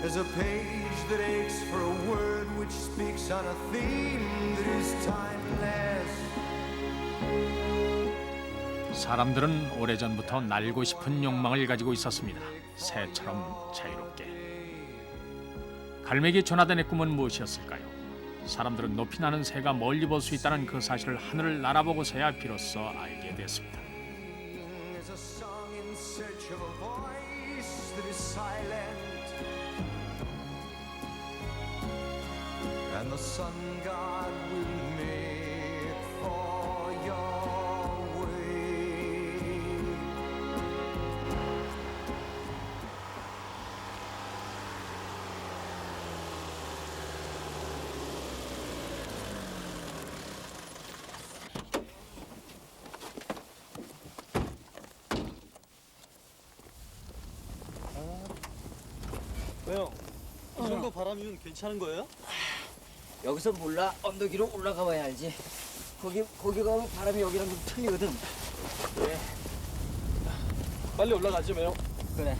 As a page that aches for a word which speaks on a theme that is timeless. 사람들은 오래전부터 날고 싶은 욕망을 가지고 있었습니다. 새처럼 자유롭게. 갈매기 조나단의 꿈은 무엇이었을까요? 사람들은 높이 나는 새가 멀리 볼 수 있다는 그 사실을 하늘을 날아보고서야 비로소 알게 됐습니다. As a song in search of a voice that is silent. And the sun god will make for your way. 왜요? 이 정도 바람이면 괜찮은 거예요? 여기서 몰라 언덕 위로 올라가 봐야 알지. 거기 가면 바람이 여기랑 좀 틀리거든. 네. 빨리 올라가죠, 매요. 그래.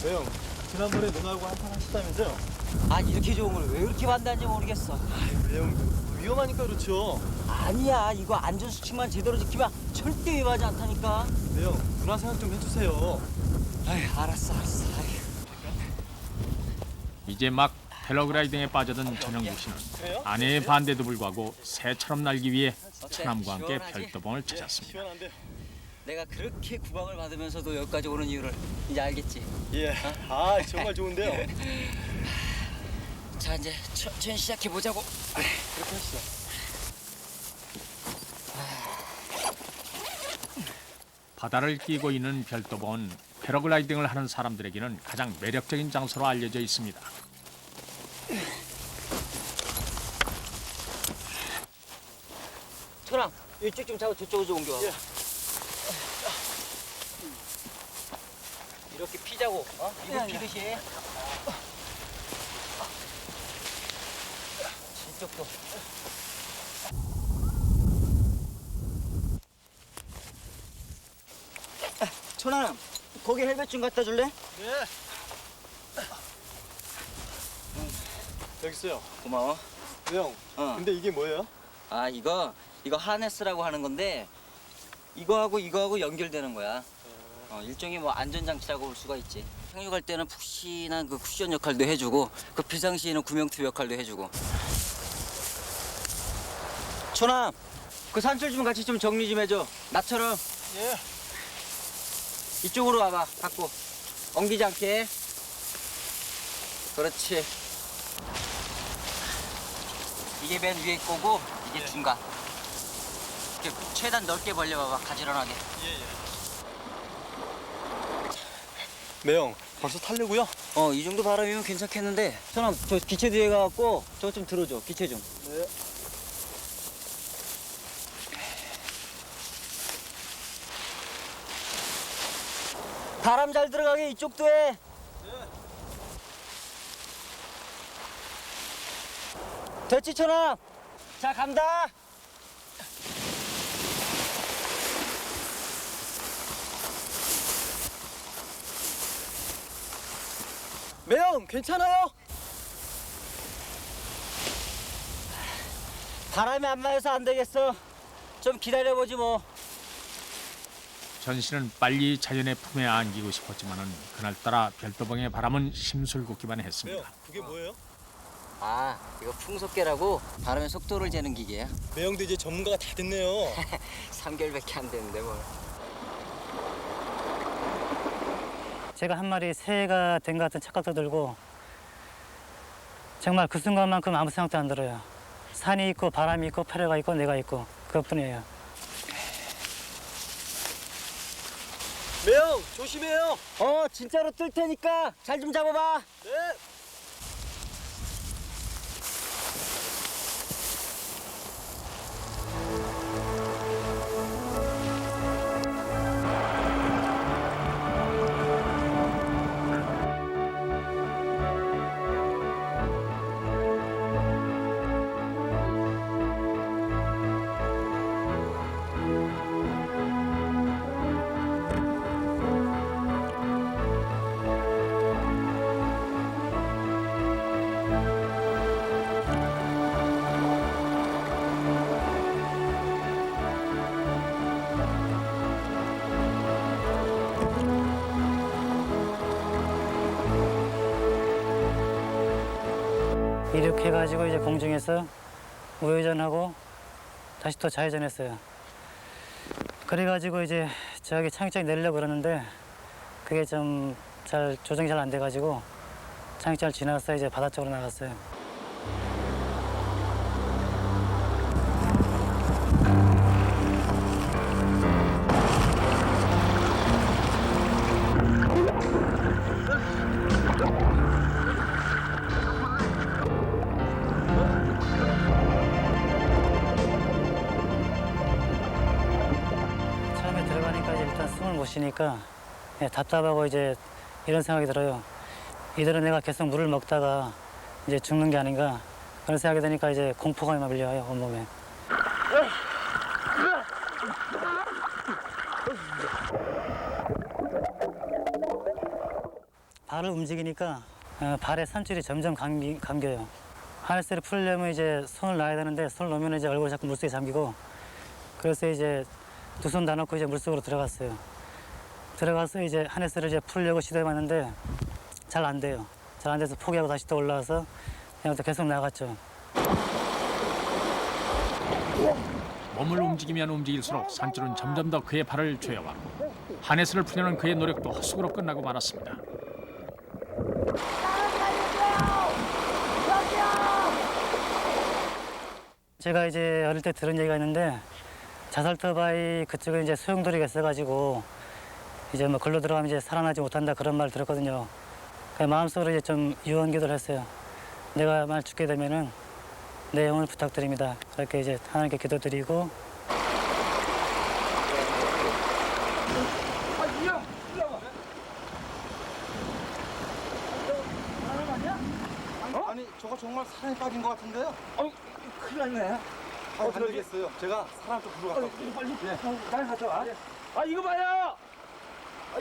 매형, 지난번에 누나하고 한판 하시다면서요? 아 이렇게 좋은 걸 왜 그렇게 만드는지 모르겠어. 매형, 위험하니까 그렇죠. 아니야 이거 안전수칙만 제대로 지키면 절대 위험하지 않다니까. 매형, 누나 생각 좀 해주세요. 아휴 알았어. 아휴. 이제 막 패러글라이딩에 빠져든 전영국 씨는 아내의 반대에도 불구하고 새처럼 날기 위해 처남과 함께 별도봉을 찾았습니다. 시원한데요? 내가 그렇게 구박을 받으면서도 여기까지 오는 이유를 이제 알겠지. 예. 아, 정말 좋은데요. 자 이제 천천히 시작해 보자고. 그렇게 하시죠. 바다를 끼고 있는 별도봉은 패러글라이딩을 하는 사람들에게는 가장 매력적인 장소로 알려져 있습니다. 천아 이쪽 좀 잡고 저쪽으로 좀 옮겨. 예. 이렇게 피자고, 이거 피듯이. 이쪽도. 천아, 거기 헬멧 좀 갖다 줄래? 네. 여기 있어요. 고마워. 매형, 근데 이게 뭐예요? 아 이거 하네스라고 하는 건데 이거하고 연결되는 거야. 일종의 뭐 안전장치라고 볼 수가 있지. 착륙할 때는 푹신한 그 쿠션 역할도 해주고 그 비상시에는 구명투 역할도 해주고. 천아, 그 산줄 좀 같이 좀 정리 좀 해줘. 나처럼. 예. 이쪽으로 와봐. 갖고 엉키지 않게. 그렇지. 이게 맨 위에 거고 이게 중간. 이렇게 최대한 넓게 벌려봐봐. 가지런하게. 매형, 벌써 타려고요? 이 정도 바람이면 괜찮겠는데. 천아, 저 기체 뒤에 가갖고 저거 좀 들어줘. 기체 좀. 네. 바람 잘 들어가게 이쪽도 해. 됐지, 천아? 자, 간다. 매형, 괜찮아요? 바람이 안 맞아서 안 되겠어. 좀 기다려보지 뭐. 전 씨는 빨리 자연의 품에 안기고 싶었지만은 그날따라 별도봉의 바람은 심술궂기만 매형, 했습니다. 그게 뭐예요? 아, 이거 풍속계라고 바람의 속도를 재는 기계야. 매형도 이제 전문가가 다 됐네요. 3개월밖에 안 됐는데 뭘. 제가 한 마리 새가 된 것 같은 착각도 들고 정말 그 순간만큼 아무 생각도 안 들어요. 산이 있고 바람이 있고 패러가 있고 내가 있고 그것뿐이에요. 매형, 조심해요. 진짜로 뜰 테니까 잘 좀 잡아봐. 네. 이륙해가지고 이제 공중에서 우회전하고 다시 또 좌회전했어요. 그래가지고 이제 저기 착륙장 내리려고 그러는데 그게 좀 잘 조정이 잘 안 돼가지고 착륙장을 지나서 이제 바다 쪽으로 나갔어요. 처음에 들어가니까 이제 일단 숨을 못 쉬니까 답답하고 이제 이런 생각이 들어요. 이대로 내가 계속 물을 먹다가 이제 죽는 게 아닌가 그런 생각이 드니까 이제 공포감이 막 밀려와요, 온몸에. 발을 움직이니까 발에 산줄이 점점 감겨요. 하네스를 풀려면 이제 손을 놔야 되는데 손을 놓으면 이제 얼굴이 자꾸 물속에 잠기고 그래서 이제 두 손 다 놓고 이제 물속으로 들어갔어요. 들어가서 이제 하네스를 이제 풀려고 시도해봤는데 잘 안 돼요. 잘 안 돼서 포기하고 다시 또 올라와서 그냥 또 계속 나갔죠. 몸을 움직이면 움직일수록 산줄은 점점 더 그의 발을 조여왔고 하네스를 풀려는 그의 노력도 헛수고로 끝나고 말았습니다. 제가 이제 어릴 때 들은 얘기가 있는데 자살터 바위 그쪽에 이제 소용돌이가 있어가지고 이제 뭐 걸로 들어가면 이제 살아나지 못한다 그런 말 들었거든요. 그 마음속으로 이제 좀 유언 기도를 했어요. 내가 만약 죽게 되면은 내 영혼을 부탁드립니다. 그렇게 이제 하나님께 기도드리고. 아니 저거 정말 사람이 빠진 것 같은데요? 큰일 났네. 안 되겠어요. 제가 사람 좀 부르고 갈게요. 빨리 날 가져와. 아 이거 봐요.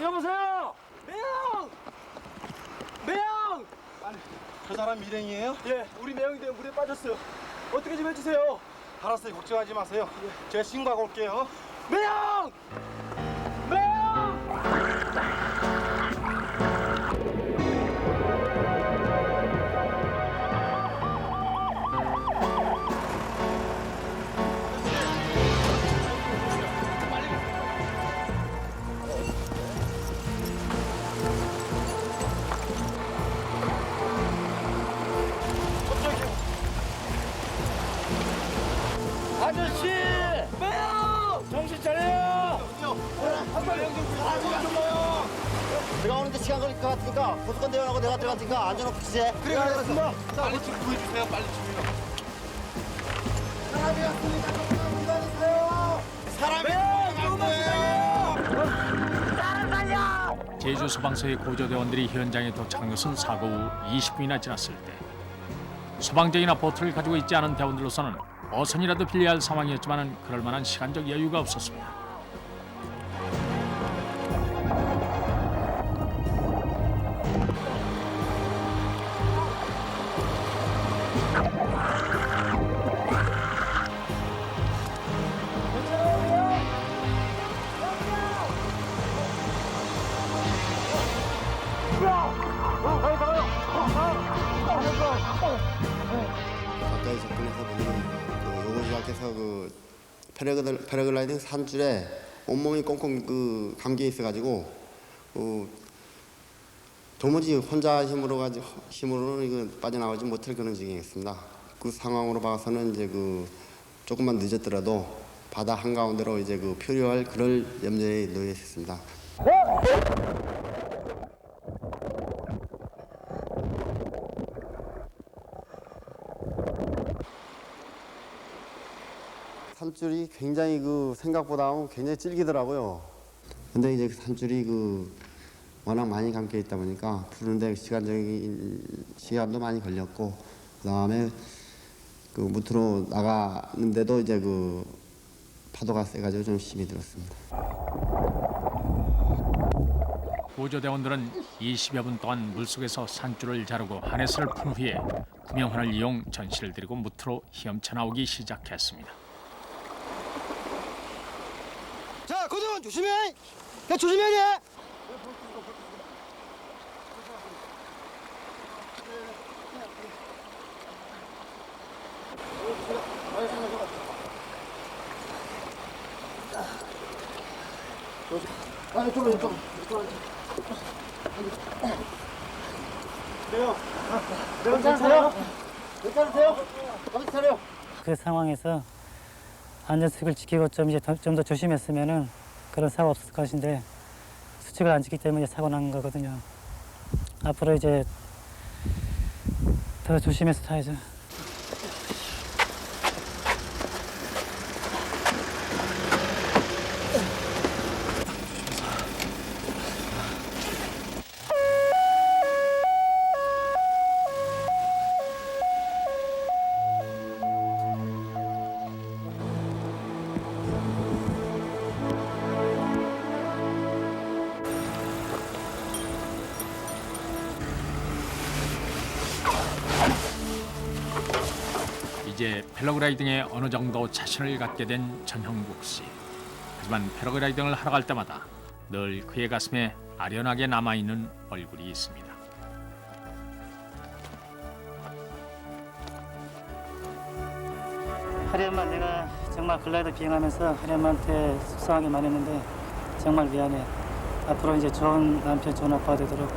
여보세요. 매형. 매형. 저 사람 밀행이에요? 예, 우리 매형이 때문에 물에 빠졌어요. 어떻게 좀 해주세요. 알았어요. 걱정하지 마세요. 제가 신고하고 올게요. 매형. 매형. 아저씨! 매형! 정신 차려요! 내가 오는데 시간 걸릴 것 같으니까 고속건 대원하고 내가 들어갔으니까 안전하고 기세. 그래 알겠습니다. 빨리 좀 구해주세요. 빨리 좀요. 사람이 왔으니까 조금만 기다리세요. 사람이 간 거예요. 제주 소방서의 구조대원들이 현장에 도착한 것은 사고 후 20분이나 지났을 때 소방정이나 보트를 가지고 있지 않은 대원들로서는 어선이라도 빌려야 할 상황이었지만 그럴 만한 시간적 여유가 없었습니다. 가까이 접근해서 보면 그 요고지각께서 그 패러글라이딩 산줄에 온몸이 꽁꽁 그 감겨 있어가지고 도무지 혼자 힘으로는 이거 빠져나오지 못할 그런 지경이었습니다. 그 상황으로 봐서는 이제 그 조금만 늦었더라도 바다 한가운데로 이제 그 표류할 그럴 염려에 놓여 있었습니다. 산줄이 굉장히 그 생각보다 굉장히 질기더라고요. 근데 이제 산줄이 그 워낙 많이 감겨 있다 보니까 푸는데 시간도 많이 걸렸고 그다음에 그 무트로 나가는데도 이제 그 파도가 세가지고 좀 힘이 들었습니다. 구조대원들은 20여 분 동안 물속에서 산줄을 자르고 하네스를 푼 후에 구명환을 이용 전시를 들이고 무트로 헤엄쳐 나오기 시작했습니다. 자, 고대원 조심해! 야, 조심해야 돼! 그 상황에서 안전수칙을 지키고 좀 더 조심했으면은 그런 사고 없을 것인데 수칙을 안 지키기 때문에 사고 난 거거든요. 앞으로 이제 더 조심해서 타야죠. 이제 패러글라이딩에 어느 정도 자신을 갖게 된 전형국 씨. 하지만 패러글라이딩을 하러 갈 때마다 늘 그의 가슴에 아련하게 남아있는 얼굴이 있습니다. 하련만 내가 정말 글라이더 비행하면서 하련만한테 속상하게 말했는데 정말 미안해. 앞으로 이제 좋은 남편, 좋은 아빠가 되도록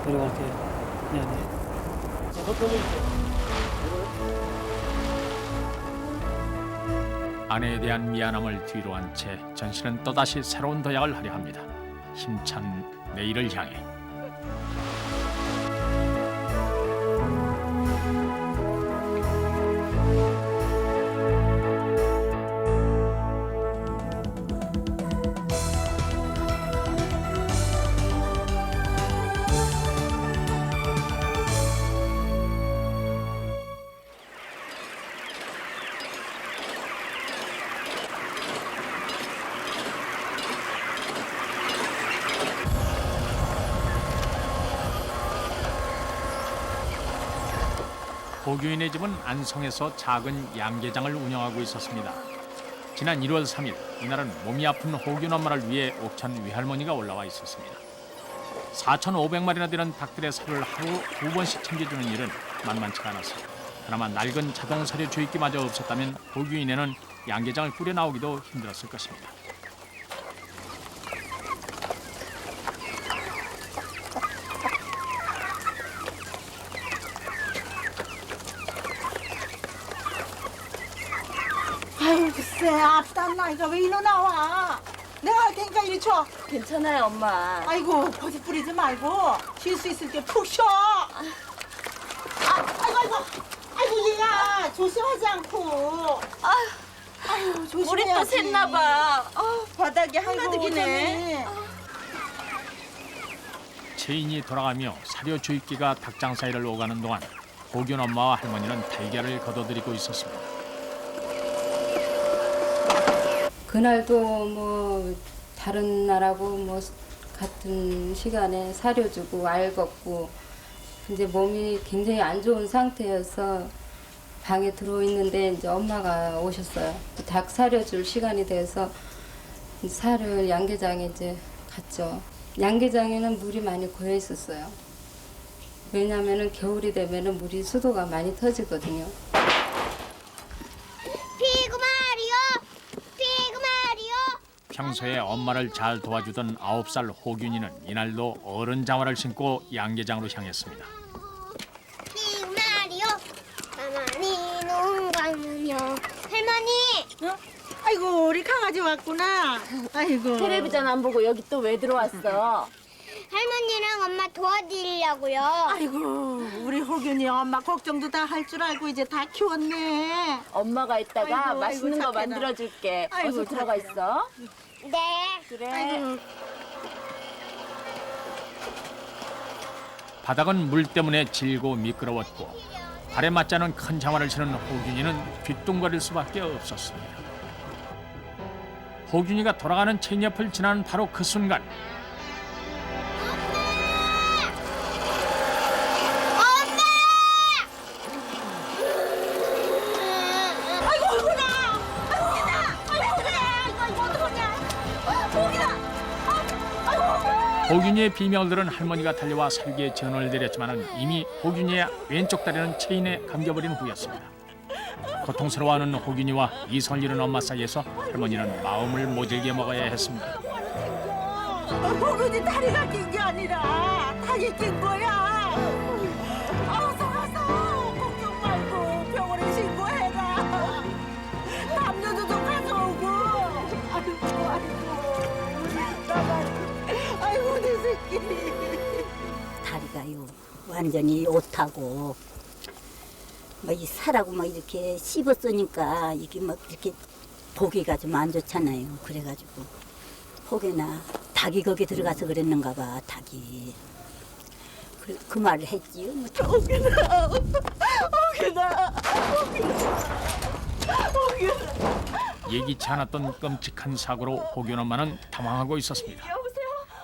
노력할게요. 미안해. 아내에 대한 미안함을 뒤로 한 채 전씨는 또다시 새로운 도약을 하려 합니다. 힘찬 내일을 향해. 호규인의 집은 안성에서 작은 양계장을 운영하고 있었습니다. 지난 1월 3일 이날은 몸이 아픈 호규인 엄마를 위해 옥천 외할머니가 올라와 있었습니다. 4,500마리나 되는 닭들의 살을 하루 2번씩 챙겨주는 일은 만만치가 않았습니다. 그나마 낡은 자동 사료 주입기마저 없었다면 호규인에는 양계장을 꾸려 나오기도 힘들었을 것입니다. 아유 글쎄 앞단 나이가 왜 이리 나와. 내가 할 테니까 이리 줘. 괜찮아요, 엄마. 아이고 버디 뿌리지 말고 쉴 수 있을 때 푹 쉬어. 아이고 얘야 조심하지 않고. 아유 조심해야지. 물이 또 샜나 봐. 바닥이 아이고, 한가득이네. 체인이 돌아가며 사료 주입기가 닭장 사이를 오가는 동안 호균 엄마와 할머니는 달걀을 걷어들이고 있었습니다. 그날도 뭐 다른 날하고 뭐 같은 시간에 사료 주고 알 걷고 이제 몸이 굉장히 안 좋은 상태여서 방에 들어있는데 이제 엄마가 오셨어요. 닭 사료 줄 시간이 돼서 살을 양계장에 이제 갔죠. 양계장에는 물이 많이 고여 있었어요. 왜냐면은 겨울이 되면은 물이 수도가 많이 터지거든요. 평소에 엄마를 잘 도와주던 9살 호균이는 이날도 어른 장화를 신고 양계장으로 향했습니다. 마리오 가만히 농가는요. 할머니. 아이고 우리 강아지 왔구나. 아이고. 텔레비전 안 보고 여기 또 왜 들어왔어? 할머니랑 엄마 도와드리려고요. 아이고 우리 호균이 엄마 걱정도 다 할 줄 알고 이제 다 키웠네. 엄마가 이따가 아이고, 맛있는 아이고, 거 착해라. 만들어줄게. 아이고, 어서 들어가 착해라. 있어. 네. 그래. 아이고. 바닥은 물 때문에 질고 미끄러웠고 발에 맞지 않은 큰 장화를 신은 호균이는 뒤뚱거릴 수밖에 없었습니다. 호균이가 돌아가는 체인 옆을 지나는 바로 그 순간 호균이의 비명을 들은 할머니가 달려와 살기에 전원을 내렸지만 이미 호균이의 왼쪽 다리는 체인에 감겨버린 후였습니다. 고통스러워하는 호균이와 이성을 잃은 엄마 사이에서 할머니는 마음을 모질게 먹어야 했습니다. 호균이 다리가 낀 게 아니라 닭이 낀 거야. 어서 가서 걱정 말고 병원에 신고해라. 담요도 좀 가져오고. 아이고 내 새끼. 다리가요 완전히 옷하고 막 이 살하고 막 이렇게 씹었으니까 이게 막 이렇게 보기가 좀 안 좋잖아요. 그래가지고 혹여나 닭이 거기 들어가서 그랬는가 봐. 닭이 그 말을 했지요. 뭐. 호균아. 예기치 않았던 끔찍한 사고로 호균 엄마는 당황하고 있었습니다.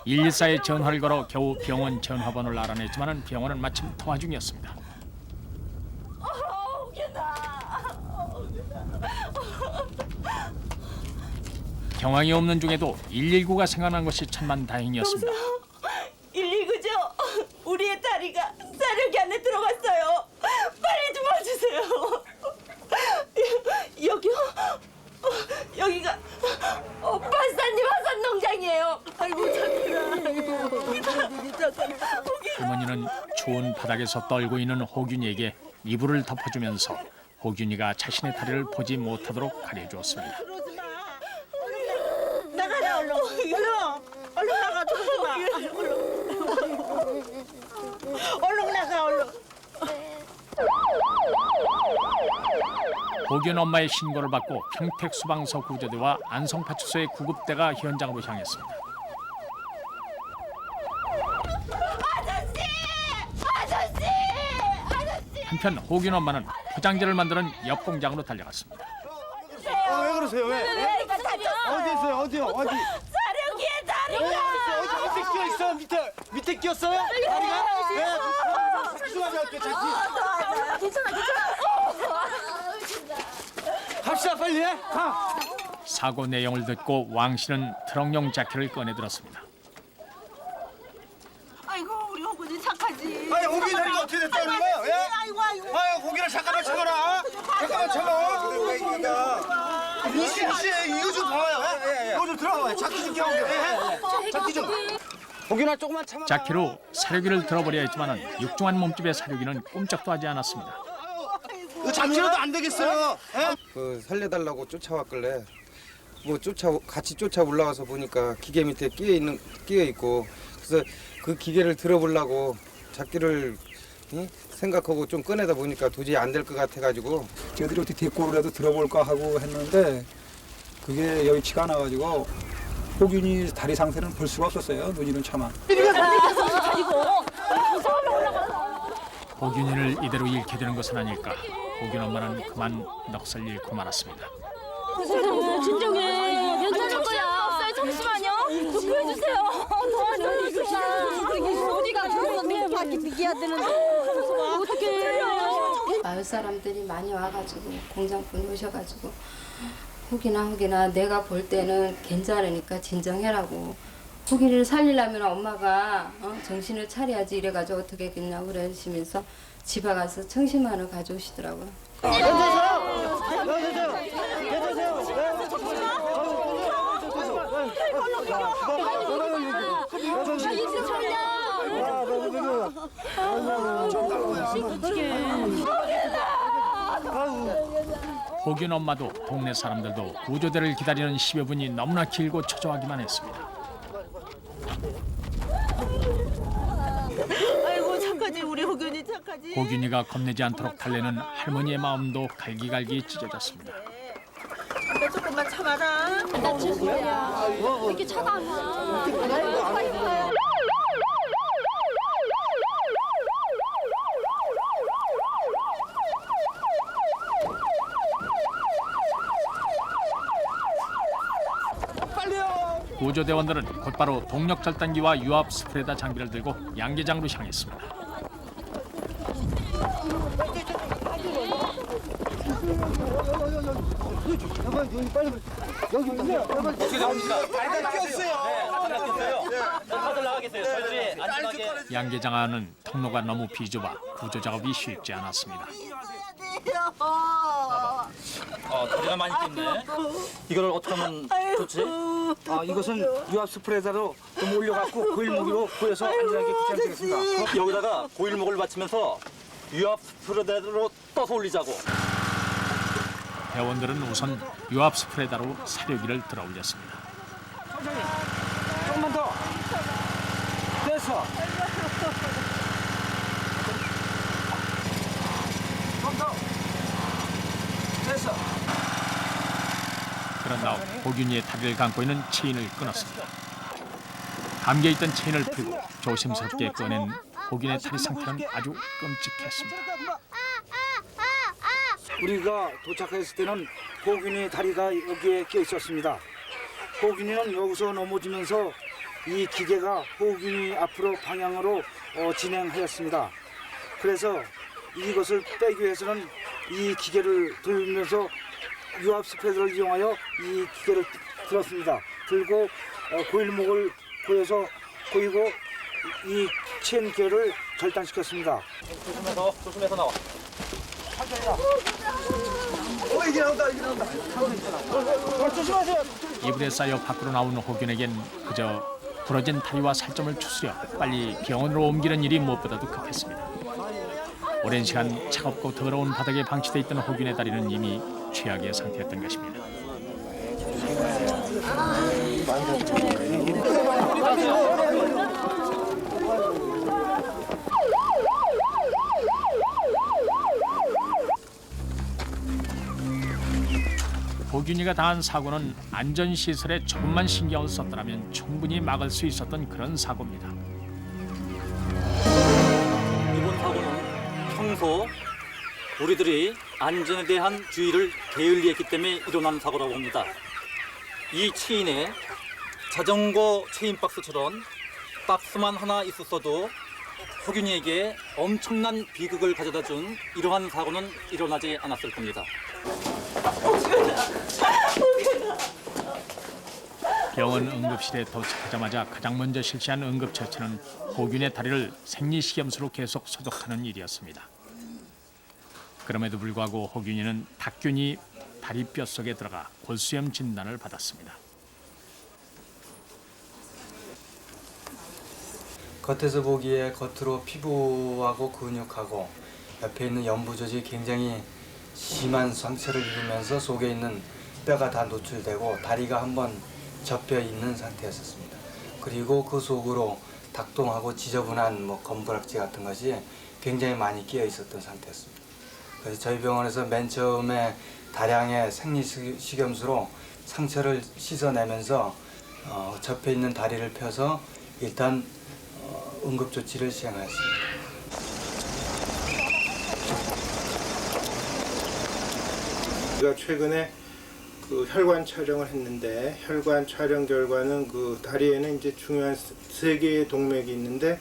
114에 전화를 걸어 겨우 병원 전화번호를 알아냈지만 병원은 마침 통화 중이었습니다. 경황이 없는 중에도 119가 생각난 것이 천만다행이었습니다. 119죠? 우리의 다리가 사력이 안에 들어갔어요. 빨리 좀 와주세요. 여기요? 여기가 박사님 화산 농장이에요. 아이고 착해라. 할머니는 추운 바닥에서 떨고 있는 호균이에게 이불을 덮어주면서 호균이가 자신의 다리를 보지 못하도록 가려주었습니다. 나가라 얼른. 얼른 나가. 들어오지 마. 얼른 나가 얼른. 호균 엄마의 신고를 받고 평택소방서 구조대와 안성파출소의 구급대가 현장으로 향했습니다. 한편 호균 엄마는 포장지를 만드는 옆 공장으로 달려갔습니다. 왜 그러세요? 왜? 어디 있어요? 어디요? 어디? 사령기에 다리가. 어디 끼어 있어? 밑에 끼었어요? 다리가? 네. 잠시만요. 괜찮아. 갑시다 빨리. 가. 사고 내용을 듣고 왕 씨는 트럭용 자켓을 꺼내들었습니다. 아이고 우리 호균이 착하지. 아니 호기 다리가 어떻게 됐다는 거야? 왜? 아유 고기를 잠깐만 참아라. 잠깐만 참아. 왜 이거야? 무시 이거 좀 봐봐요. 이거 좀 들어봐요. 자키 좀 껴오게. 자키 좀. 호기나 조금만 참아. 자키로 사료기를 들어버려야 했지만 육중한 몸집의 사료기는 꼼짝도 하지 않았습니다. 자키로도 안 되겠어요. 그 살려달라고 쫓아왔길래 뭐 같이 쫓아 올라와서 보니까 기계 밑에 끼어 있고 그래서 그 기계를 들어보려고 자키를 생각하고 좀 꺼내다 보니까 도저히 안 될 것 같아가지고 저희들이 어떻게 데리고라도 들어볼까 하고 했는데 그게 여의치가 않아가지고 호균이 다리 상태는 볼 수가 없었어요. 눈이는 차마. 호균이를 이대로 잃게 되는 것은 아닐까. 호균 엄마는 그만 넋을 잃고 말았습니다. 진정해. 괜찮을 거야. 없어요. 잠시만요. 좀 구해주세요. 어디가 죽었는데 밖에 비켜야 되는데. 어떡해. 마을 사람들이 많이 와가지고 공장분이 오셔가지고 호기나 내가 볼 때는 괜찮으니까 진정해라고. 호기를 살리려면 엄마가 정신을 차려야지 이래가지고 어떻게 했냐고 그러시면서 집에 가서 청심환을 가져오시더라고요. 호균 엄마도 동네 사람들도 구조대를 기다리는 10여 분이 너무나 길고 초조하기만 했습니다. 아이고 착하지 우리 호균이 착하지. 호균이가 겁내지 않도록 달래는 할머니의 마음도 갈기갈기 찢어졌습니다. 근데 조금만 참아라. 다칠 거야. 이렇게 차가 안 나. 구조대원들은 곧바로 동력절단기와 유압 스프레더 장비를 들고 양계장으로 향했습니다. 어떻게 됩니까? 다리가 끼었어요. 다들 나가 계세요. 저희들이 안전하게. 양계장 안은 통로가 너무 비좁아 구조 작업이 쉽지 않았습니다. 다리가 많이 꼈네. 이걸 어떻게 하면 좋지? 이것은 유압 스프레더로 좀 올려갖고 고일목으로 구해서 안전하게 귀찮겠습니다. 여기다가 고일목을 받치면서 유압 스프레더로 떠서 올리자고. 회원들은 우선 유압 스프레더로 사료기를 들어 올렸습니다. 조금만 더. 됐어. 좀 더. 됐어. 그런 다음 호균이의 다리를 감고 있는 체인을 끊었습니다. 감겨있던 체인을 풀고 조심스럽게 꺼낸 호균의 다리 상태는 아주 끔찍했습니다. 우리가 도착했을 때는 호균이 다리가 여기에 끼어 있었습니다. 호균이는 여기서 넘어지면서 이 기계가 호균이 앞으로 방향으로 진행하였습니다. 그래서 이것을 빼기 위해서는 이 기계를 들면서 유압 스프레더를 이용하여 이 기계를 들었습니다. 들고 고일목을 고여서 고이고 이 체인 기계를 절단시켰습니다. 조심해서 나와. 이게 나온다, 이게 나온다. 조심하세요. 이불에 쌓여 밖으로 나오는 호균에겐 그저 부러진 다리와 살점을 추스려 빨리 병원으로 옮기는 일이 무엇보다도 급했습니다. 오랜 시간 차갑고 더러운 바닥에 방치돼 있던 호균의 다리는 이미 최악의 상태였던 것입니다. 호균이가 당한 사고는 안전시설에 조금만 신경을 썼더라면 충분히 막을 수 있었던 그런 사고입니다. 이번 사고는 평소 우리들이 안전에 대한 주의를 게을리했기 때문에 일어난 사고라고 봅니다. 이 체인에 자전거 체인 박스처럼 박스만 하나 있었어도 호균이에게 엄청난 비극을 가져다 준 이러한 사고는 일어나지 않았을 겁니다. 병원 응급실에 도착하자마자 가장 먼저 실시한 응급처치는 호균의 다리를 생리식염수로 계속 소독하는 일이었습니다. 그럼에도 불구하고 호균이는 닭균이 다리 뼛속에 들어가 골수염 진단을 받았습니다. 겉에서 보기에 겉으로 피부하고 근육하고 옆에 있는 연부조직이 굉장히 심한 상처를 입으면서 속에 있는 뼈가 다 노출되고 다리가 한번 접혀 있는 상태였습니다. 그리고 그 속으로 닭똥하고 지저분한 검부락지 같은 것이 굉장히 많이 끼어 있었던 상태였습니다. 그래서 저희 병원에서 맨 처음에 다량의 생리식염수로 상처를 씻어내면서 접혀 있는 다리를 펴서 일단 응급조치를 시행하였습니다. 우리가 최근에 그 혈관 촬영을 했는데 혈관 촬영 결과는 그 다리에는 이제 중요한 3개의 동맥이 있는데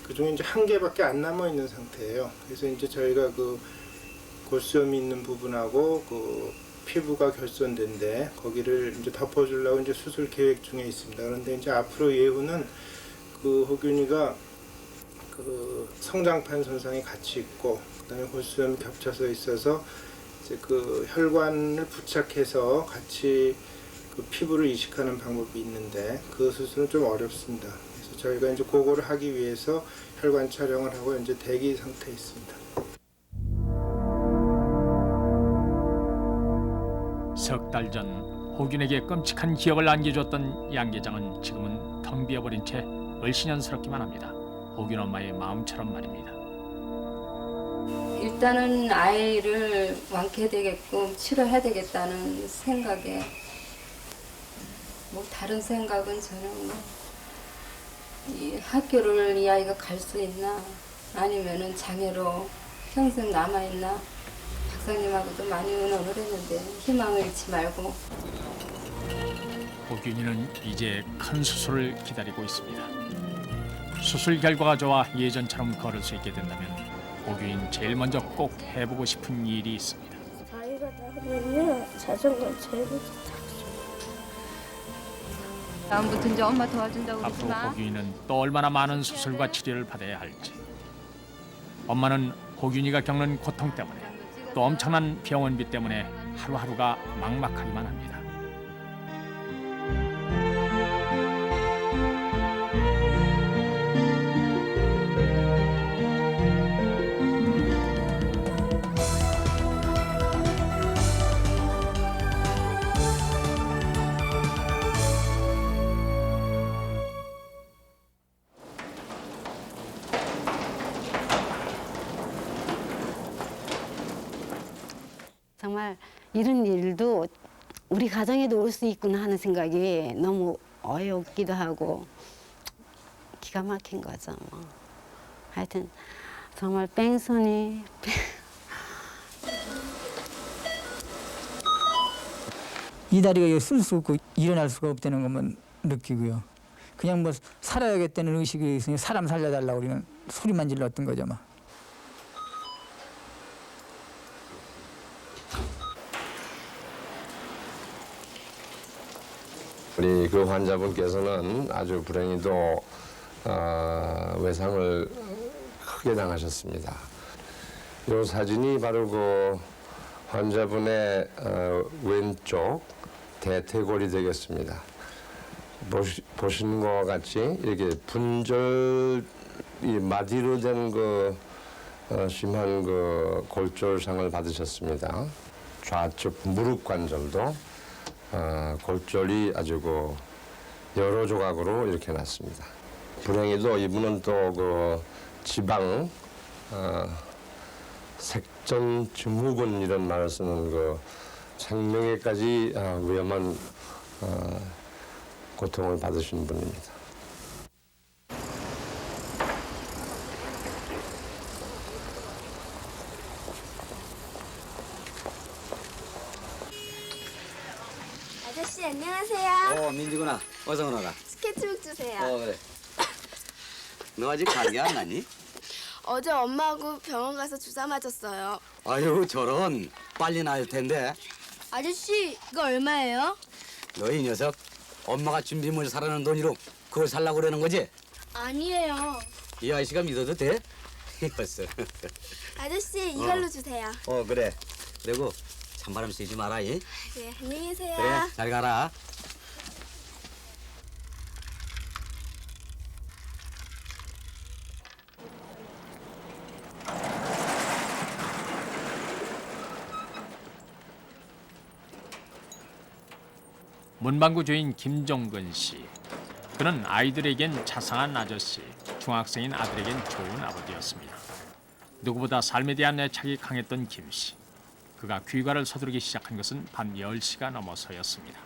그 중에 이제 1개밖에 안 남아 있는 상태예요. 그래서 이제 저희가 그 골수염이 있는 부분하고 그 피부가 결손된데 거기를 이제 덮어주려고 이제 수술 계획 중에 있습니다. 그런데 이제 앞으로 예후는 그 호균이가 그 성장판 손상이 같이 있고 그다음에 골수염이 겹쳐서 있어서 이제 그 혈관을 부착해서 같이 그 피부를 이식하는 방법이 있는데 그 수술은 좀 어렵습니다. 그래서 저희가 이제 그거를 하기 위해서 혈관 촬영을 하고 이제 대기 상태에 있습니다. 석 달 전 호균에게 끔찍한 기억을 안겨줬던 양계장은 지금은 텅 비어버린 채 을씨년스럽기만 합니다. 호균 엄마의 마음처럼 말입니다. 일단은 아이를 완쾌되게끔 치료해야 되겠다는 생각에 뭐 다른 생각은 저는 이 학교를 이 아이가 갈 수 있나 아니면은 장애로 평생 남아 있나 박사님하고도 많이 의논을 했는데 희망을 잃지 말고. 호균이는 이제 큰 수술을 기다리고 있습니다. 수술 결과가 좋아 예전처럼 걸을 수 있게 된다면 호균이는 제일 먼저 꼭 해보고 싶은 일이 있습니다. 자기가 나가면요 자전거 제일 다음부터 이제 엄마 도와준다고 그러지 앞으로 마. 호균이는 또 얼마나 많은 수술과 치료를 받아야 할지. 엄마는 호균이가 겪는 고통 때문에 또 엄청난 병원비 때문에 하루하루가 막막하기만 합니다. 정말 이런 일도 우리 가정에도 올 수 있구나 하는 생각이 너무 어이없기도 하고 기가 막힌 거죠. 뭐. 하여튼 정말 뺑소니. 이 다리가 쓸 수 없고 일어날 수가 없다는 것만 느끼고요. 그냥 뭐 살아야겠다는 의식이 있으니 사람 살려달라고 그러면 소리만 질렀던 거죠. 막. 우리 그 환자분께서는 아주 불행히도 외상을 크게 당하셨습니다. 이 사진이 바로 그 환자분의 왼쪽 대퇴골이 되겠습니다. 보시는 것과 같이 이렇게 분절이 마디로 된 그 심한 그 골절상을 받으셨습니다. 좌측 무릎 관절도 골절이 아주 그 여러 조각으로 이렇게 났습니다. 불행히도 이분은 또 그 지방 색전 증후군 이런 말을 쓰는 그 생명에까지 위험한 고통을 받으신 분입니다. 아저씨 안녕하세요. 민지구나. 어서 오너가. 스케치북 주세요. 그래. 너 아직 감기 안 나니? 어제 엄마하고 병원 가서 주사 맞았어요. 아유 저런. 빨리 나을 텐데. 아저씨 이거 얼마예요? 너 이 녀석 엄마가 준비물 사라는 돈으로 그걸 살라고 그러는 거지? 아니에요. 이 아저씨가 믿어도 돼? 이었어. 아저씨 이걸로 주세요. 그래. 그리고 찬바람 쐬지 마라. 이. 네 안녕히 계세요. 그래 잘 가라. 문방구 주인 김종근 씨. 그는 아이들에겐 자상한 아저씨, 중학생인 아들에겐 좋은 아버지였습니다. 누구보다 삶에 대한 애착이 강했던 김 씨. 그가 귀가를 서두르기 시작한 것은 밤 10시가 넘어서였습니다.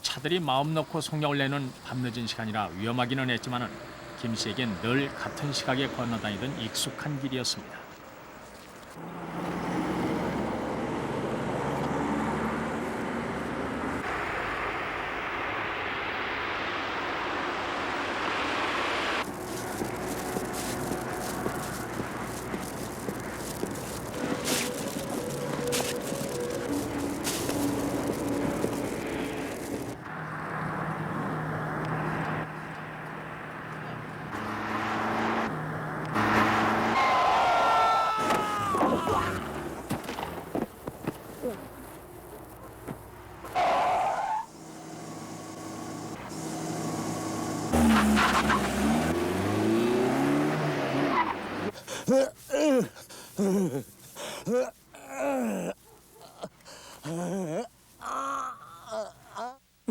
차들이 마음 놓고 속력을 내는 밤늦은 시간이라 위험하기는 했지만 김 씨에겐 늘 같은 시각에 건너다니던 익숙한 길이었습니다.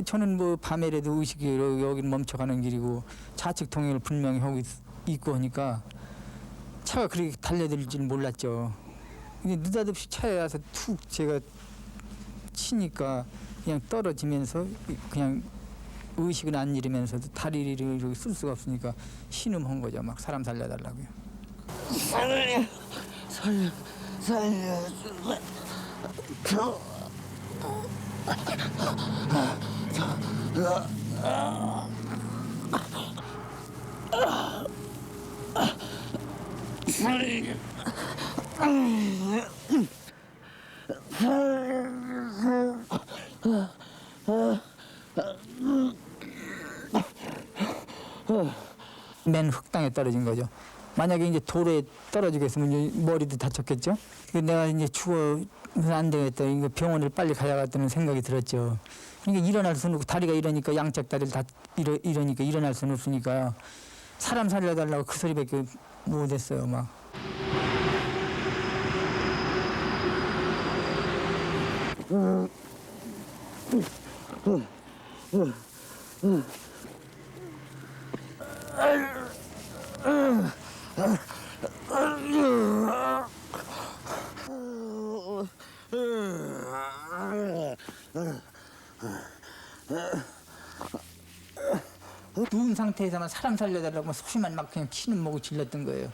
저는 뭐 밤에라도 의식이 여기 멈춰가는 길이고 좌측 통행을 분명히 하고 있고 하니까 차가 그렇게 달려들 줄 몰랐죠. 근데 느닷없이 차에 와서 툭 제가 치니까 그냥 떨어지면서 그냥 의식은 안 잃으면서도 다리를 쓸 수가 없으니까 신음한 거죠. 막 사람 살려달라고요. 맨 흙땅에 떨어진 거죠. 만약에 이제 돌에 떨어지겠으면 이제 머리도 다쳤겠죠. 내가 이제 죽어서 안 되겠다. 이거 병원을 빨리 가야겠다는 생각이 들었죠. 그러니까 일어날 수는 없고 다리가 이러니까 양쪽 다리를 다 이러니까 일어날 수는 없으니까 사람 살려달라고 그 소리밖에 못했어요. 막. 누운 상태에서만 사람 살려달라고 소리만 막 그냥 치는 목을 질렀던 거예요.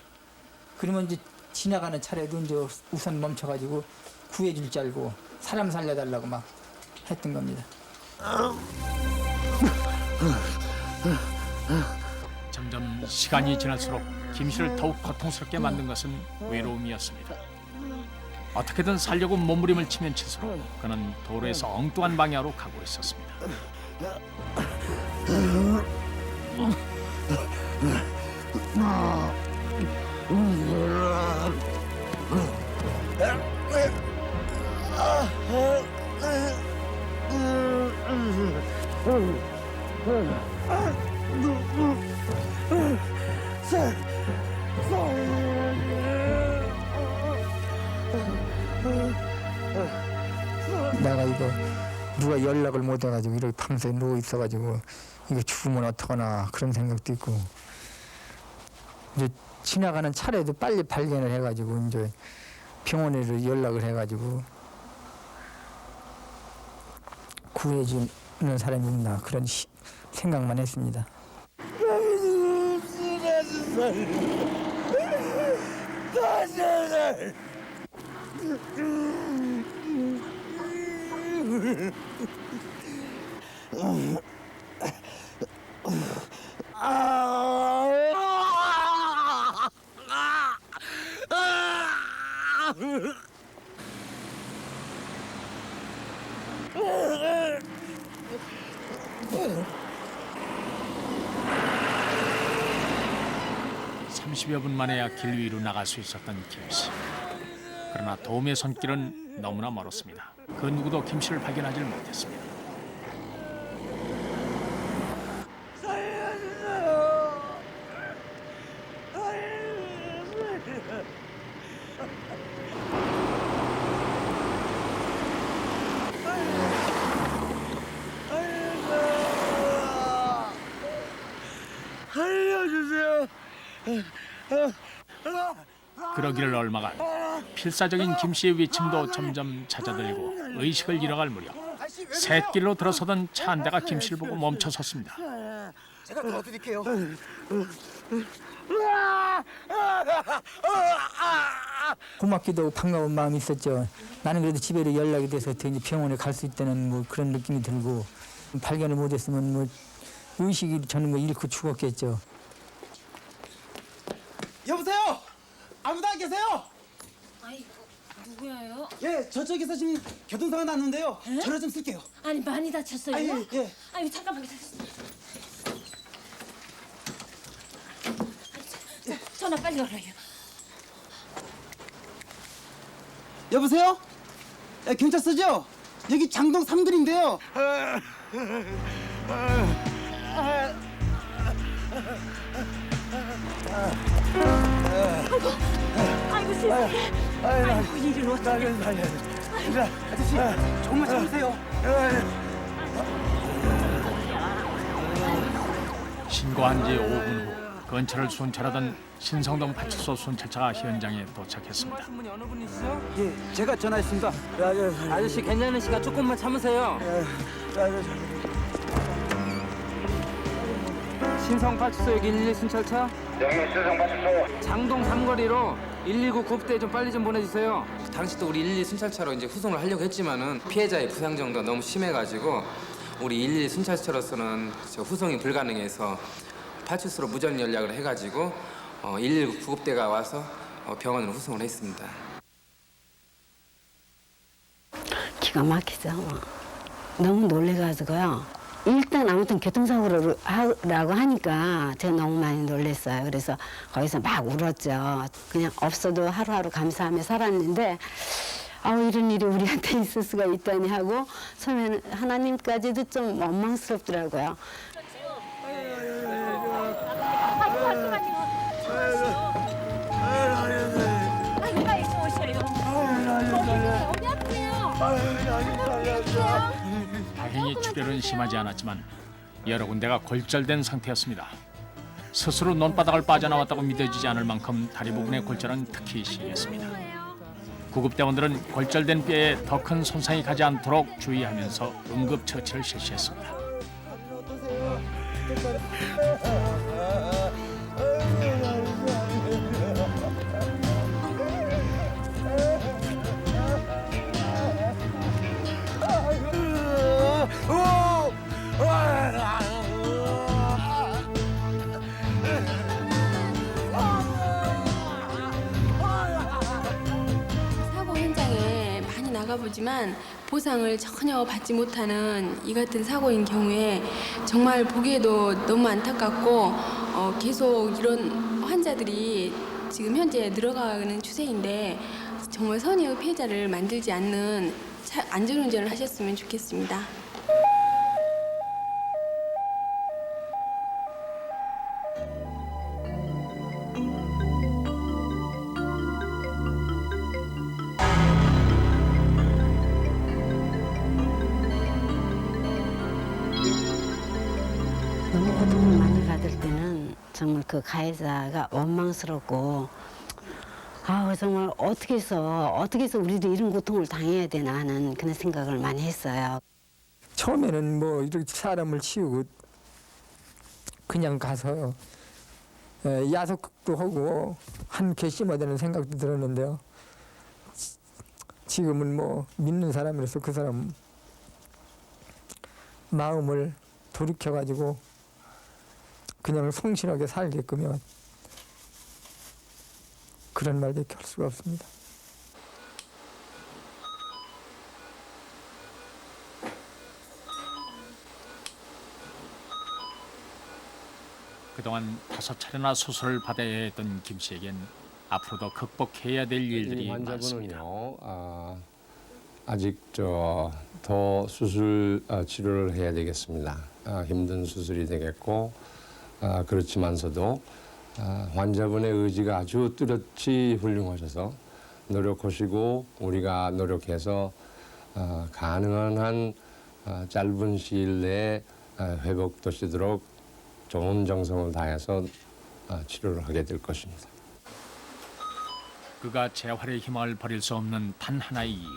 그러면 이제 지나가는 차례도 이제 우선 멈춰가지고 구해줄 줄 알고 사람 살려달라고 막 했던 겁니다. 점점 시간이 지날수록 김 씨를 더욱 고통스럽게 만든 것은 외로움이었습니다. 어떻게든 살려고 몸부림을 치면 칠수록 그는 도로에서 엉뚱한 방향으로 가고 있었습니다. 내가 이거 누가 연락을 못 해가지고 이렇게 밤새 누워 있어가지고 이거 죽으면 어떡하나 그런 생각도 있고 이제 지나가는 차례도 빨리 발견을 해가지고 이제 병원에 연락을 해가지고 구해주는 사람이 있나 그런 생각만 했습니다. (30여 분) 만에야 길 위로 나갈 수 있었던 김 씨. 그러나 도움의 손길은 너무나 멀었습니다. 그 누구도 김 씨를 발견하지 못했습니다. 그러기를 얼마간 필사적인 김 씨의 위침도 점점 잦아들고 의식을 잃어갈 무렵 샛길로 들어서던 차 한 대가 김 씨를 보고 멈춰섰습니다. 제가 도와드릴게요. 고맙기도 하고 반가운 마음이 있었죠. 나는 그래도 집에로 연락이 돼서 이제 병원에 갈 수 있다는 뭐 그런 느낌이 들고 발견을 못했으면 뭐 의식이 저는 뭐 잃고 죽었겠죠. 여보세요? 아무도 안 계세요? 아이고, 누구야요? 예, 저쪽에서 지금 교통사고 났는데요. 전화 좀 쓸게요. 아니, 많이 다쳤어요? 예. 아니, 잠깐만. 자, 전화 빨리 걸어요. 여보세요? 예, 경찰서죠? 여기 장동 3길인데요. 아이고, 세상에. 아이고, 일을 어떻게. 아저씨, 조금만 참으세요. 신고한 지 5분 후 근처를 순찰하던 신성동 파출소 순찰차가 현장에 도착했습니다. 분이 어느 분이시죠? 예, 제가 전화했습니다. 아저씨 괜찮으시니까 조금만 참으세요. 신성파출소 여기 112 순찰차? 여기 신성파출소. 장동 삼거리로 119 구급대 좀 빨리 좀 보내주세요. 당시도 우리 112 순찰차로 이제 후송을 하려고 했지만은 피해자의 부상 정도가 너무 심해가지고 우리 112 순찰차로서는 후송이 불가능해서 파출소로 무전 연락을 해가지고 119 구급대가 와서 병원으로 후송을 했습니다. 기가 막히죠. 너무 놀래가지고요. 일단 아무튼 교통사고라고 하니까 제가 너무 많이 놀랐어요. 그래서 거기서 막 울었죠. 그냥 없어도 하루하루 감사하며 살았는데 이런 일이 우리한테 있을 수가 있다니 하고 처음에는 하나님까지도 좀 원망스럽더라고요. 출혈은 심하지 않았지만 여러 군데가 골절된 상태였습니다. 스스로 논바닥을 빠져나왔다고 믿어지지 않을 만큼 다리 부분의 골절은 특히 심했습니다. 구급대원들은 골절된 뼈에 더 큰 손상이 가지 않도록 주의하면서 응급처치를 실시했습니다. 사고 현장에 많이 나가보지만 보상을 전혀 받지 못하는 이 같은 사고인 경우에 정말 보기에도 너무 안타깝고 계속 이런 환자들이 지금 현재 늘어가는 추세인데 정말 선의의 피해자를 만들지 않는 안전운전을 하셨으면 좋겠습니다. 너무 고통을 많이 받을 때는 정말 그 가해자가 원망스럽고 정말 어떻게 해서 우리도 이런 고통을 당해야 되나 하는 그런 생각을 많이 했어요. 처음에는 뭐 이렇게 사람을 치우고 그냥 가서 야속도 하고 한 괘씸하다는 생각도 들었는데요. 지금은 뭐 믿는 사람이라서 그 사람 마음을 돌이켜가지고 그냥 성실하게 살게끔요. 그런 말밖에 할 수가 없습니다. 그동안 5차례나 수술을 받아야 했던 김 씨에겐 앞으로도 극복해야 될 일들이 많습니다. 아직 더 수술 치료를 해야 되겠습니다. 힘든 수술이 되겠고 그렇지만서도 환자분의 의지가 아주 뚜렷이 훌륭하셔서 노력하시고 우리가 노력해서 가능한 한 짧은 시일 내에 회복되시도록 좋은 정성을 다해서 치료를 하게 될 것입니다. 그가 재활의 희망을 버릴 수 없는 단 하나의 이유.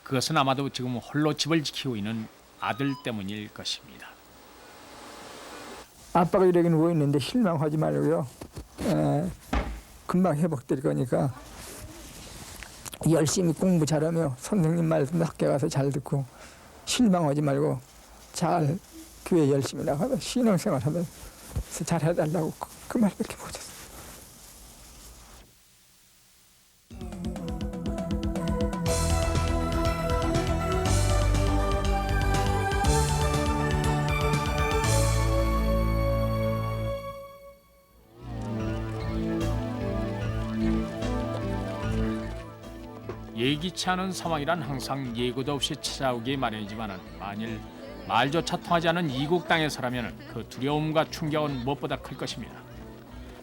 그것은 아마도 지금 홀로 집을 지키고 있는 아들 때문일 것입니다. 아빠가 이러긴 누워 있는데 실망하지 말고요. 금방 회복될 거니까 열심히 공부 잘하며 선생님 말씀 학교 가서 잘 듣고 실망하지 말고 잘 교회 열심히 나가서 신앙생활하면서 잘 해달라고 그 말밖에 못했어요. 예기치 않은 상황이란 항상 예고도 없이 찾아오기 마련이지만 만일 말조차 통하지 않은 이국 땅에서라면 그 두려움과 충격은 무엇보다 클 것입니다.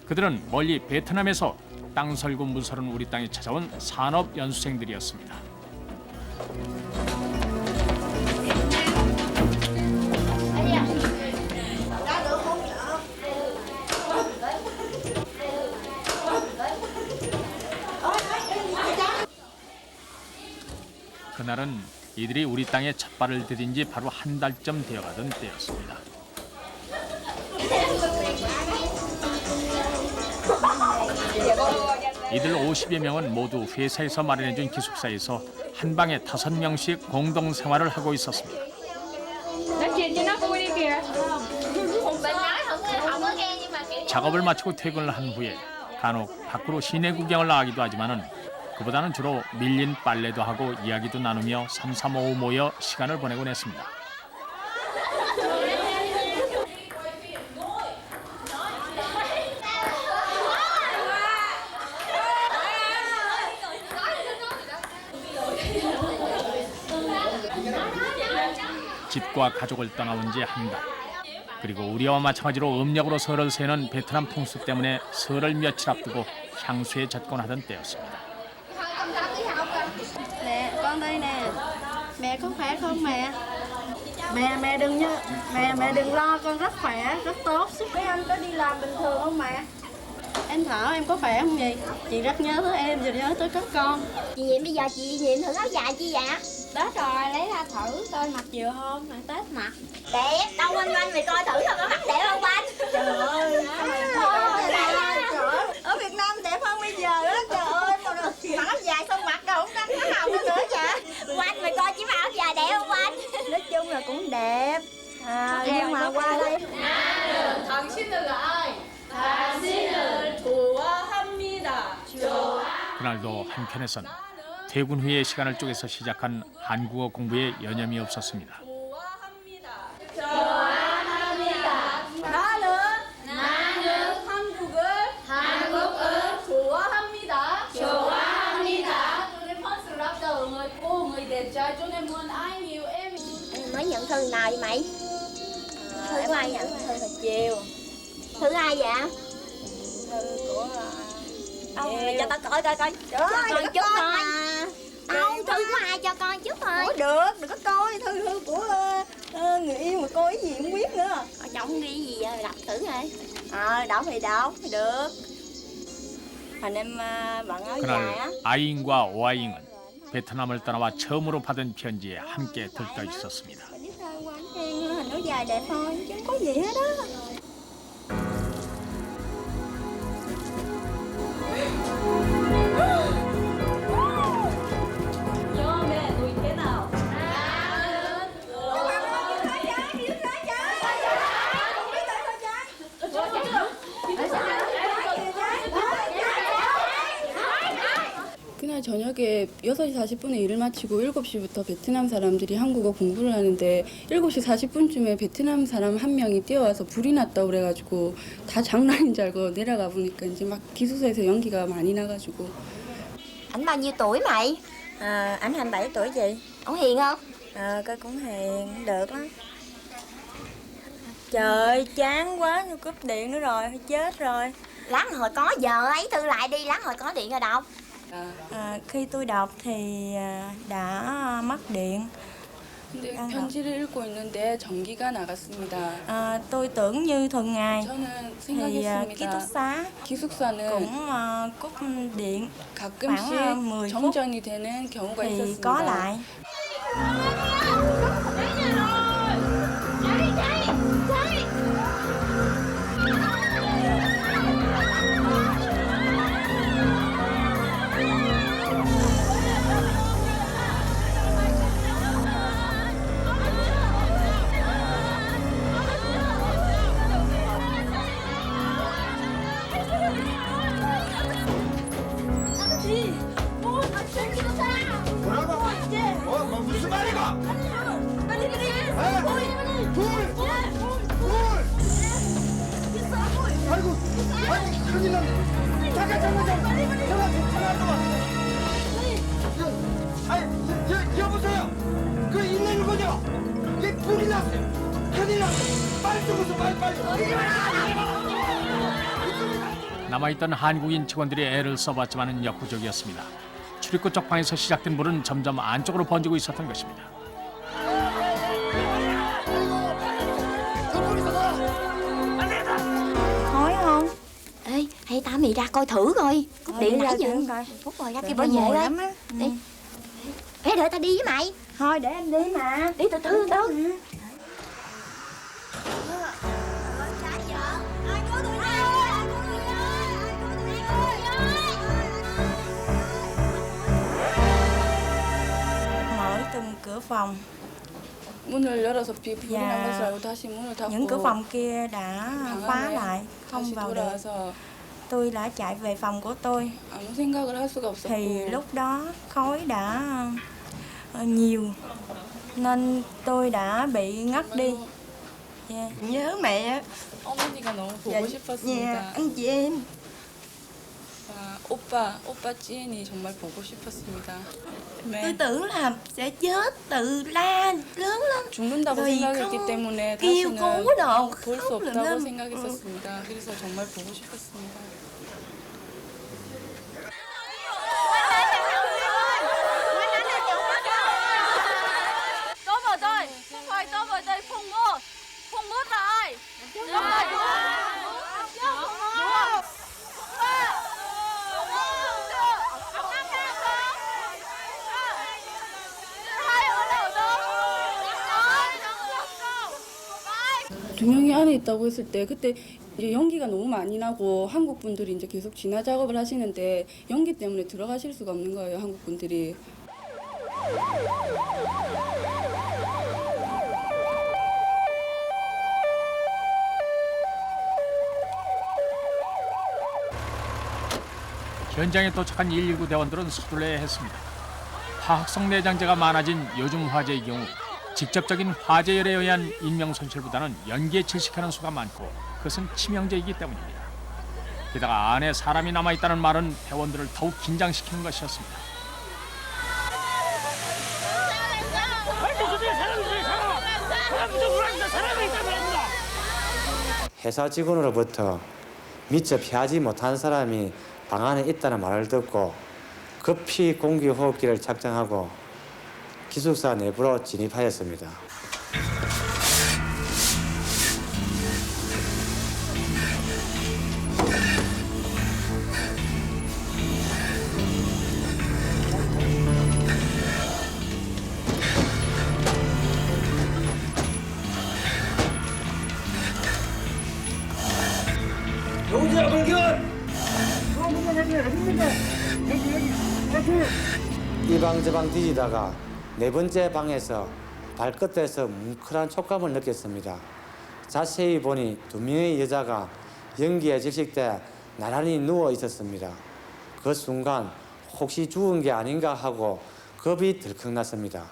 그들은 멀리 베트남에서 땅 설고 무설은 우리 땅에 찾아온 산업 연수생들이었습니다. 그날은 이들이 우리 땅에 첫 발을 들인 지 바로 한 달쯤 되어가던 때였습니다. 이들 50여 명은 모두 회사에서 마련해준 기숙사에서 한 방에 5명씩 공동 생활을 하고 있었습니다. 작업을 마치고 퇴근을 한 후에 간혹 밖으로 시내 구경을 나가기도 하지만은 그보다는 주로 밀린 빨래도 하고 이야기도 나누며 삼삼오오 모여 시간을 보내곤 했습니다. 집과 가족을 떠나온 지 한 달. 그리고 우리와 마찬가지로 음력으로 설을 세는 베트남 풍습 때문에 설을 며칠 앞두고 향수에 접근하던 때였습니다. Nè, con đây nè. Mẹ có khỏe không mẹ? Mẹ đừng nhớ, mẹ đừng lo, con rất khỏe, rất tốt. Mấy anh có đi làm bình thường không mẹ? Em Thảo, em có khỏe không vậy? Chị rất nhớ tới em và nhớ tới các con. Chị Nhiệm bây giờ chị Nhiệm thử áo dài chi vậy? Tết rồi, lấy ra thử coi mặc vừa không, mà Tết mặc. Đẹp, đâu anh mày coi thử thôi có mặt đẹp không anh? Trời ơi, ở Việt Nam đẹp hơn bây giờ đó, trời ơi. Mặc áo dài không mặc đâu, không đánh nó hồng nữa vậy. Anh mày coi chỉ mặc áo dài đẹp không anh? Nói chung là cũng đẹp. Nhưng mà qua đây. 당신은 아이, 당신을 좋아합니다. 그날도 한편에선 퇴근 후의 시간을 쪼개서 시작한 한국어 공부에 여념이 없었습니다. 좋아합니다. 나는 한국을 좋아합니다. 좋아합니다. Tôi phát sựรับđầu người cô, người đẹp trai cho nên muốn ai nhiều em. Mới nhận thư nào vậy mày? Thư của ai nhận? Thư hồi chiều. Thư ai vậy? Thư của... Mày cho tao coi coi. Trời ơi, coi đừng chút có thôi. mà. Đâu, thư của ai cho coi chút thôi. Ủa được, đừng có coi thư của người yêu mà coi cái gì không biết nữa. Chồng ghi gì vậy? Đọc thử thôi. Đọc thì được. Hình em bận áo dài á. 그날 아잉과 오아잉은 베트남을 떠나와 처음으로 받은 편지에 함께 들떠 있었습니다. Biết thơ của anh Thiên hình áo dài đẹp thôi, chứ không có gì hết á. Cho mẹ tôi thế nào? 그날 저녁에 6시 40분에 일을 마치고 7시부터 베트남 사람들이 한국어 공부를 하는데 7시 40분쯤에 베트남 사람 한 명이 뛰어와서 불이 났다고 그래가지고 다 장난인 줄 알고 내려가 보니까 이제 막 기숙사에서 연기가 많이 나가지고. Ảnh bao nhiêu tuổi mày? Anh 27 tuổi chị. Ổng hiền không? Coi cũng hiền, được lắm. Trời chán quá, cúp điện nữa rồi, chết rồi. Lát hồi có giờ ấy thư lại đi, lát hồi có điện rồi đọc. Khi tôi đọc thì đã mất điện. 근데 편지를 읽고 있는데 전기가 나갔습니다. Tôi tưởng như thường ngày 저는 thì 생각했습니다. ký túc xá 기숙사는 cũng cúp điện 가끔씩 khoảng 10 phút 정전이 되는 경우가 thì 있었습니다. có lại. 무슨 말이가? 아이고, 큰일 났네. 잠깐. 여보세요. 그 있는 거죠? 이게 불이 났어요. 큰일 났어. 빨리 죽어서 빨리. 남아있던 한국인 직원들이 애를 써봤지만 역부족이었습니다. 출입구 쪽 방에서 시작된 불은 점점 안쪽으로 번지고 있었던 것입니다. Khói không? Ê, hay tao mày ra coi thử coi. Cúp điện nãy giờ. Phút rồi ra kia bỏ về đây. Đi. Ê, đợi tao đi với mày. Thôi để em đi mà. Đi từ từ. Mở từng cửa phòng. 문을 열어서 불이 난 것을 알고 다시 문을 닫고 Những cửa phòng kia đã khóa lại, không 다시 vào được. 돌아와서 Tôi đã chạy về phòng của tôi. 아무 생각을 할 수가 없었고 Thì lúc đó khói đã nhiều nên tôi đã bị ngất đi. Nhớ mẹ. 어머니가 너무 보고 싶었습니다. anh chị em. 오빠 찌엔이 정말 보고 싶었습니다. Tôi tưởng là sẽ chết tự la lớn lắm. 죽는다고 Rồi 생각했기 không 때문에 kêu 다시는 cứu đồ, 볼 수 khóc 없다고 lắm. 생각했었습니다. 그래서 정말 보고 싶었습니다. Tốt rồi tôi. Không phải tốt rồi tôi. 두 명이 안에 있다고 했을 때 그때 이제 연기가 너무 많이 나고 한국 분들이 이제 계속 진화 작업을 하시는데 연기 때문에 들어가실 수가 없는 거예요, 한국 분들이. 현장에 도착한 119 대원들은 서둘러야 했습니다. 화학성 내장재가 많아진 요즘 화재의 경우 직접적인 화재열에 의한 인명손실보다는 연기에 질식하는 수가 많고 그것은 치명적이기 때문입니다. 게다가 안에 사람이 남아있다는 말은 대원들을 더욱 긴장시키는 것이었습니다. 회사 직원으로부터 미처 피하지 못한 사람이 방 안에 있다는 말을 듣고 급히 공기호흡기를 작정하고 기숙사 내부로 진입하였습니다. 여기야 발견! 이 방 저 방 뒤지다가 네 번째 방에서 발끝에서 뭉클한 촉감을 느꼈습니다. 자세히 보니 두 명의 여자가 연기에 질식돼 나란히 누워 있었습니다. 그 순간 혹시 죽은 게 아닌가 하고 겁이 들컥 났습니다.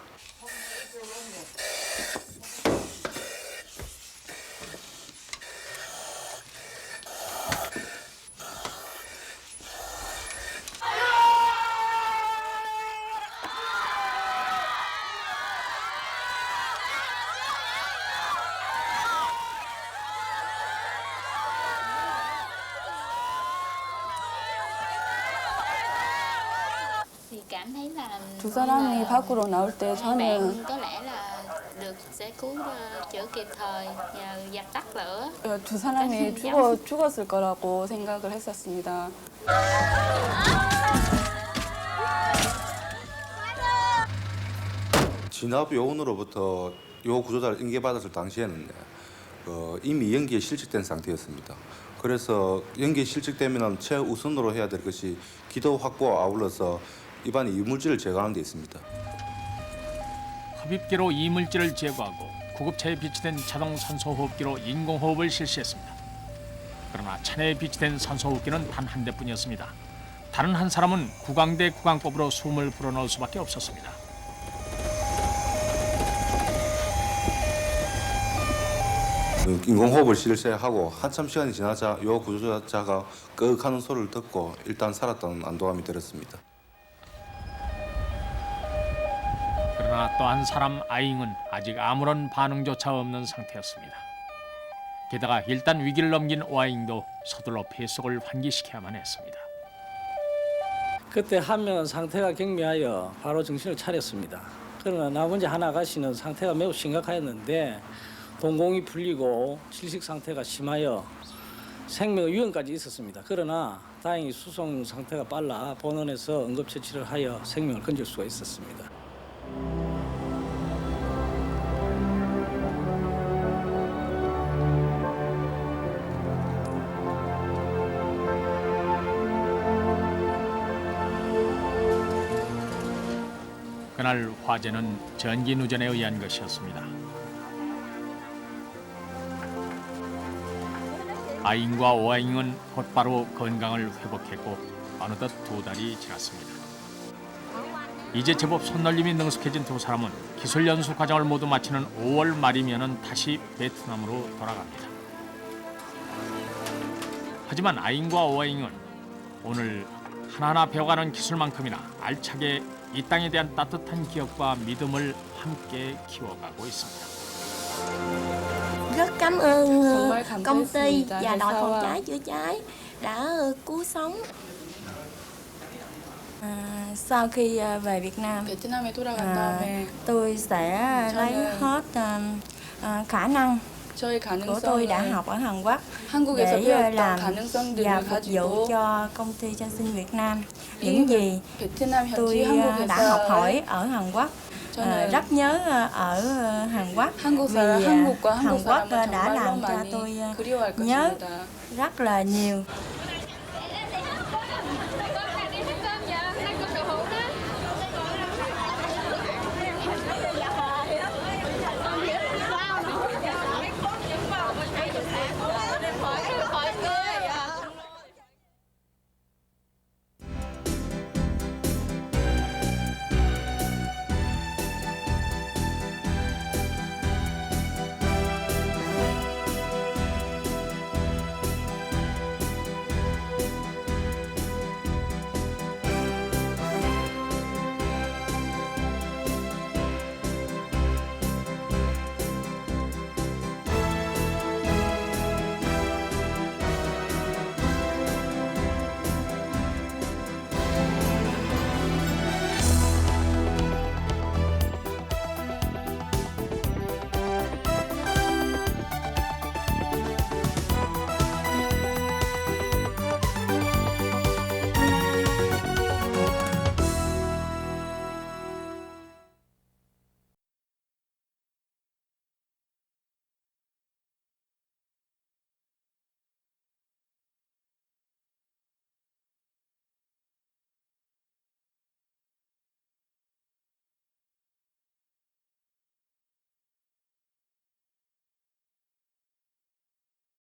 두 사람이 밖으로 나올 때 저는 두 사람이 죽었을 거라고 생각을 했었습니다. 진압 요원으로부터 요 구조자를 인계받았을 당시에는 이미 연기에 실직된 상태였습니다. 그래서 연기에 실직되면 최우선으로 해야 될 것이 기도 확보와 아울러서 입안에 이물질을 제거하는 데 있습니다. 흡입기로 이물질을 제거하고 구급차에 비치된 자동 산소호흡기로 인공호흡을 실시했습니다. 그러나 차내에 비치된 산소호흡기는 단 한 대뿐이었습니다. 다른 한 사람은 구강대 구강법으로 숨을 불어넣을 수밖에 없었습니다. 인공호흡을 실시하고 한참 시간이 지나자 요 구조자가 끄ꯛ 하는 소리를 듣고 일단 살았다는 안도감이 들었습니다. 그러나 또 한 사람 아잉은 아직 아무런 반응조차 없는 상태였습니다. 게다가 일단 위기를 넘긴 오아잉도 서둘러 폐속을 환기시켜야만 했습니다. 그때 한 명은 상태가 경미하여 바로 정신을 차렸습니다. 그러나 나머지 한 아가씨는 상태가 매우 심각하였는데 동공이 풀리고 질식 상태가 심하여 생명의 위험까지 있었습니다. 그러나 다행히 수송 상태가 빨라 본원에서 응급처치를 하여 생명을 건질 수가 있었습니다. 그날 화재는 전기 누전에 의한 것이었습니다. 아잉과 오아잉은 곧바로 건강을 회복했고 어느덧 2달이 지났습니다. 이제 제법 손놀림이 능숙해진 두 사람은 기술 연수 과정을 모두 마치는 5월 말이면은 다시 베트남으로 돌아갑니다. 하지만 아잉과 오아잉은 오늘 하나하나 배워가는 기술만큼이나 알차게 이 땅에 대한 따뜻한 기억과 믿음을 함께 키워가고 있습니다. Rất cảm ơn công ty và đội phòng cháy chữa cháy đã cứu sống. Sau khi về Việt Nam, tôi sẽ lấy hết khả năng của tôi đã học ở Hàn Quốc để làm và phục vụ cho công ty Trang Sinh Việt Nam. Những gì tôi đã học hỏi ở Hàn Quốc rất nhớ ở Hàn Quốc vì Hàn Quốc đã làm cho tôi nhớ rất là nhiều.